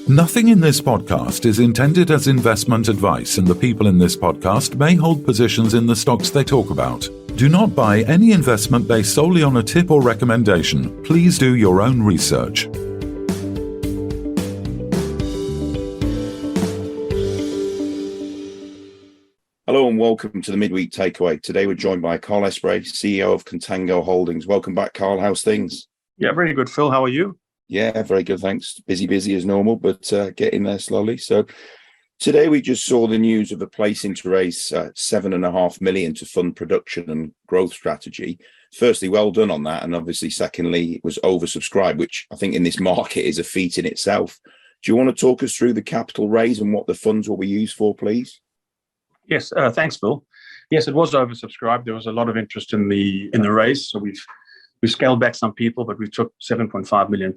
Nothing in this podcast is intended as investment advice, and the people in this podcast may hold positions in the stocks they talk about. Do not buy any investment based solely on a tip or recommendation. Please do your own research. Hello and welcome to the Midweek Takeaway. Today we're joined by Carl Esprey, CEO of Contango Holdings. Welcome back, Carl. How's things? Yeah, very good, Phil. How are you? Yeah, very good, thanks. Busy as normal, but getting there slowly. So today we just saw the news of a placing to raise $7.5 million to fund production and growth strategy. Firstly, well done on that. And obviously, secondly, it was oversubscribed, which I think in this market is a feat in itself. Do you want to talk us through the capital raise and what the funds will be used for, please? Yes, thanks, Phil. Yes, it was oversubscribed. There was a lot of interest in the raise. So we've scaled back some people, but we took £7.5 million.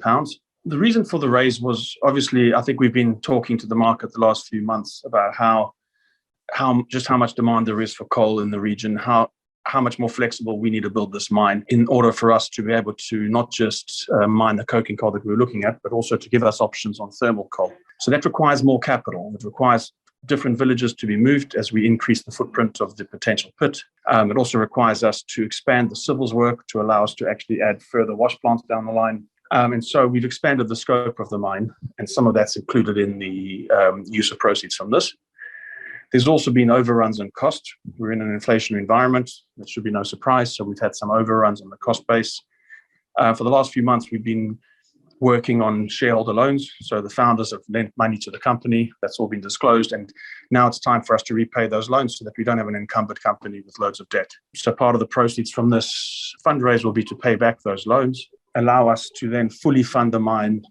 The reason for the raise was obviously, I think we've been talking to the market the last few months about how much demand there is for coal in the region, how much more flexible we need to build this mine in order for us to be able to not just mine the coking coal that we were looking at, but also to give us options on thermal coal. So that requires more capital. It requires different villages to be moved as we increase the footprint of the potential pit. It also requires us to expand the civils work to allow us to actually add further wash plants down the line. And so we've expanded the scope of the mine, and some of that's included in the use of proceeds from this. There's also been overruns on cost. We're in an inflationary environment. That should be no surprise. So we've had some overruns on the cost base. For the last few months, we've been working on shareholder loans. So the founders have lent money to the company. That's all been disclosed. And now it's time for us to repay those loans so that we don't have an encumbered company with loads of debt. So part of the proceeds from this fundraise will be to pay back those loans, allow us to then fully fund the mine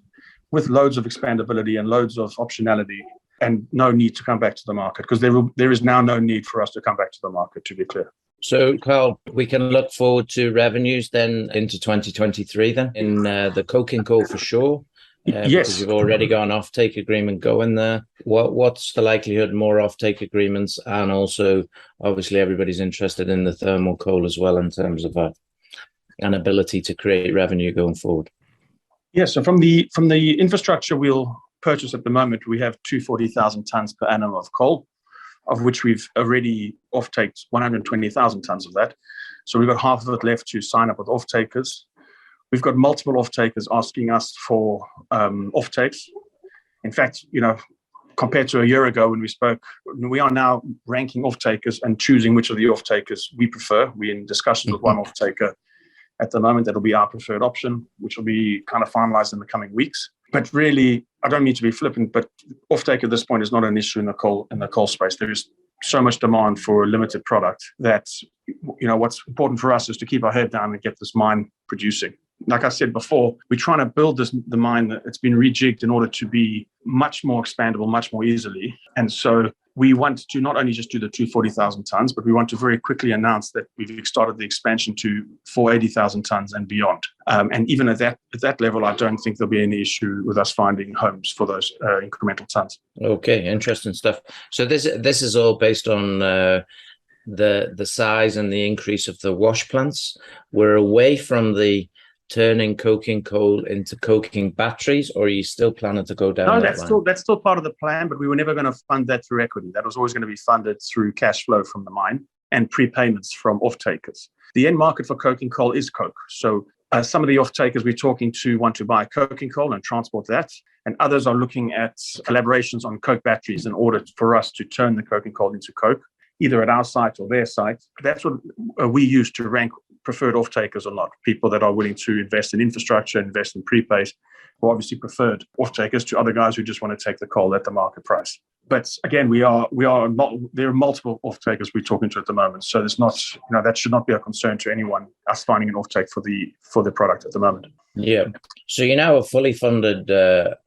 with loads of expandability and loads of optionality, and no need to come back to the market, because there is now no need for us to come back to the market, to be clear. So, Carl, we can look forward to revenues then into 2023 then in the coking coal for sure. Yes. Because you've already got an offtake agreement going there. What's the likelihood more offtake agreements? And also, obviously, everybody's interested in the thermal coal as well in terms of an ability to create revenue going forward. Yes, so from the infrastructure we'll purchase at the moment, we have 240,000 tonnes per annum of coal, of which we've already offtaked 120,000 tonnes of that. So we've got half of it left to sign up with offtakers. We've got multiple offtakers asking us for offtakes. In fact, compared to a year ago when we spoke, we are now ranking offtakers and choosing which of the offtakers we prefer. We're in discussions with one offtaker at the moment. That'll be our preferred option, which will be kind of finalized in the coming weeks. But really, I don't mean to be flippant, but offtake at this point is not an issue in the coal space. There is so much demand for a limited product that, what's important for us is to keep our head down and get this mine producing. Like I said before, we're trying to build the mine that it's been rejigged in order to be much more expandable, much more easily. And so we want to not only just do the 240,000 tonnes, but we want to very quickly announce that we've started the expansion to 480,000 tonnes and beyond. And even at that level, I don't think there'll be any issue with us finding homes for those incremental tonnes. Okay, interesting stuff. So this is all based on the size and the increase of the wash plants. We're away from the turning coking coal into coking batteries, or are you still planning to go down that line? No, that's still part of the plan, but we were never going to fund that through equity. That was always going to be funded through cash flow from the mine and prepayments from off-takers. The end market for coking coal is coke. So some of the off-takers we're talking to want to buy coking coal and transport that, and others are looking at collaborations on coke batteries in order for us to turn the coking coal into coke, either at our site or their site. That's what we use to rank preferred off-takers or not. People that are willing to invest in infrastructure, invest in prepays, are obviously preferred off-takers to other guys who just want to take the coal at the market price. But again, there are multiple off-takers we're talking to at the moment. So there's not, that should not be a concern to anyone, us finding an off-take for the product at the moment. Yeah. So you now a fully funded,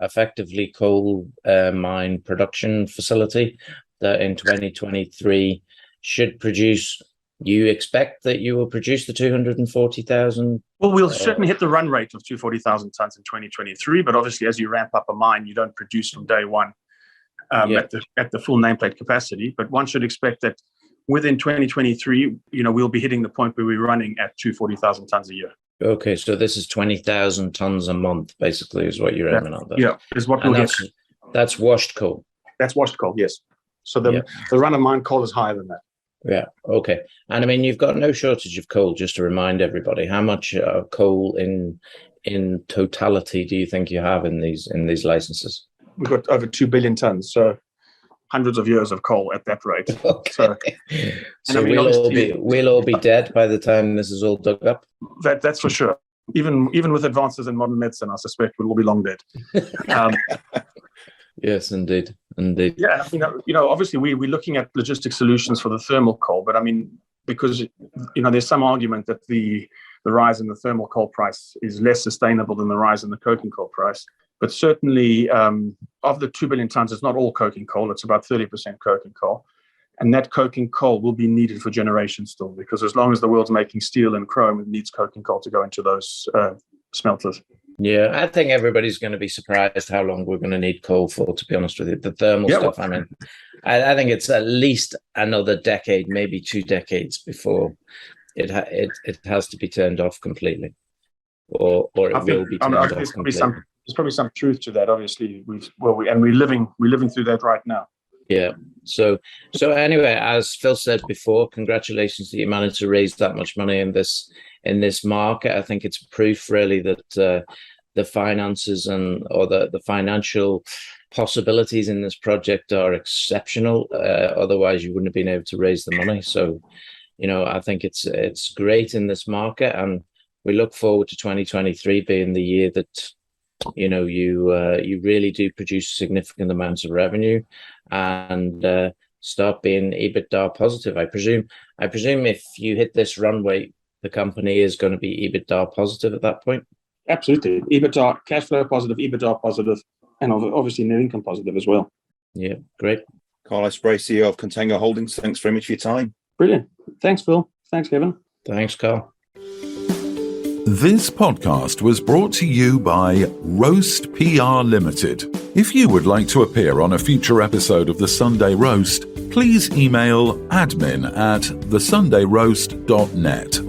effectively coal mine production facility that in 2023 should produce. You expect that you will produce the 240,000? Well, we'll certainly hit the run rate of 240,000 tonnes in 2023. But obviously, as you ramp up a mine, you don't produce from day one at the full nameplate capacity. But one should expect that within 2023, we'll be hitting the point where we're running at 240,000 tonnes a year. Okay, so this is 20,000 tonnes a month, basically, is what you're aiming at. Yeah, is what we'll get. That's washed coal. That's washed coal, yes. So the run-of-mine coal is higher than that. Yeah. Okay. And I mean, you've got no shortage of coal. Just to remind everybody, how much coal in totality do you think you have in these licenses? We've got over 2 billion tons, so hundreds of years of coal at that rate. Okay. So I mean, we'll all be dead by the time this is all dug up. That's for sure. Even with advances in modern medicine, I suspect we'll all be long dead. Yes, indeed. Yeah, obviously we're looking at logistic solutions for the thermal coal, but I mean, because there's some argument that the rise in the thermal coal price is less sustainable than the rise in the coking coal price. But certainly, of the 2 billion tons, it's not all coking coal. It's about 30% coking coal. And that coking coal will be needed for generations still, because as long as the world's making steel and chrome, it needs coking coal to go into those smelters. Yeah, I think everybody's going to be surprised how long we're going to need coal for, to be honest with you. The thermal stuff, I mean, I think it's at least another decade, maybe 2 decades before it has to be turned off completely. Or it will be turned off completely. There's probably some truth to that. Obviously, we're living through that right now. Yeah. So anyway, as Phil said before, congratulations that you managed to raise that much money in this market. I think it's proof really that the finances or the financial possibilities in this project are exceptional. Otherwise, you wouldn't have been able to raise the money. So, I think it's great in this market, and we look forward to 2023 being the year that you really do produce significant amounts of revenue and start being EBITDA positive. I presume if you hit this runway, the company is going to be EBITDA positive at that point. Absolutely, EBITDA, cash flow positive, EBITDA positive, and obviously net income positive as well. Yeah, great. Carl Esprey, CEO of Contango Holdings. Thanks very much for your time. Brilliant. Thanks, Phil. Thanks, Kevin. Thanks, Carl. This podcast was brought to you by Roast PR Limited. If you would like to appear on a future episode of The Sunday Roast, please email admin@thesundayroast.net.